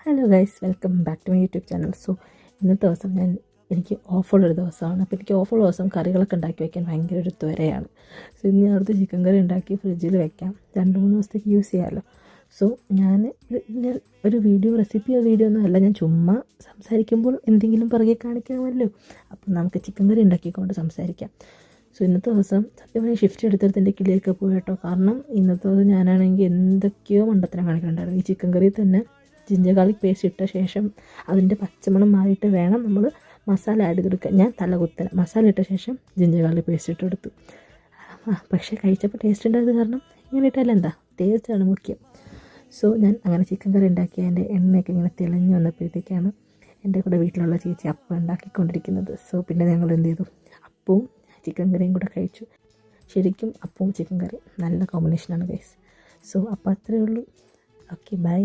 Hello guys, welcome back to my YouTube channel. So ഇന്നത്തെ ദിവസം എനിക്ക് ഓഫുള്ളൊരു ദിവസമാണ്. അപ്പോൾ എനിക്ക് ഓഫുള്ള ദിവസം കറികളൊക്കെ ഉണ്ടാക്കി വയ്ക്കാൻ ഭയങ്കര ഒരു ത്വരയാണ്. സോ ഇന്ന് ഞാൻ അടുത്ത് ചിക്കൻ കറി ഉണ്ടാക്കി ഫ്രിഡ്ജിൽ വെക്കാം, 2-3 ദിവസത്തേക്ക് യൂസ് ചെയ്യാമല്ലോ. സോ ഞാൻ ഒരു റെസിപ്പി വീഡിയോ ഒന്നും അല്ല, ഞാൻ ചുമ്മാ സംസാരിക്കുമ്പോൾ എന്തെങ്കിലും പുറകെ കാണിക്കാമല്ലോ. അപ്പം നമുക്ക് ചിക്കൻ കറി ഉണ്ടാക്കിക്കൊണ്ട് സംസാരിക്കാം. സോ ഇന്നത്തെ ദിവസം സത്യം പറഞ്ഞാൽ ഷിഫ്റ്റ് എടുത്തെടുത്ത് എൻ്റെ കിളിയൊക്കെ പോയി കേട്ടോ. കാരണം ഇന്നത്തെ ദിവസം ഞാനാണെങ്കിൽ എന്തൊക്കെയോ മണ്ടത്തരം കാണിക്കുന്നുണ്ടായിരുന്നു. ഈ ചിക്കൻ കറി തന്നെ ജിഞ്ചർ ഗാർലിക് പേസ്റ്റ് ഇട്ട ശേഷം അതിൻ്റെ പച്ചമണം മാറിയിട്ട് വേണം നമ്മൾ മസാല ആഡ് ചെയ്തെടുക്കുക. ഞാൻ തലകുത്തല മസാല ഇട്ട ശേഷം ജിഞ്ചർ ഗാർലിക് പേസ്റ്റ് ഇട്ടെടുത്തു. പക്ഷേ കഴിച്ചപ്പോൾ ടേസ്റ്റ് ഉണ്ടായത് കാരണം ഇങ്ങനെ ഇട്ടാലും എന്താ, ടേസ്റ്റാണ് മുഖ്യം. സോ ഞാൻ അങ്ങനെ ചിക്കൻ കറി ഉണ്ടാക്കി എൻ്റെ എണ്ണയൊക്കെ ഇങ്ങനെ തെളിഞ്ഞ് വന്നപ്പോഴത്തേക്കാണ് എൻ്റെ കൂടെ വീട്ടിലുള്ള ചേച്ചി അപ്പം ഉണ്ടാക്കിക്കൊണ്ടിരിക്കുന്നത്. സോ പിന്നെ ഞങ്ങൾ എന്ത് ചെയ്തു, അപ്പവും ചിക്കൻ കറിയും കൂടെ കഴിച്ചു. ശരിക്കും അപ്പവും ചിക്കൻ കറി നല്ല കോമ്പിനേഷനാണ് ഗൈസ്. സോ അപ്പോൾ അത്രയേ ഉള്ളൂ. Okay, by.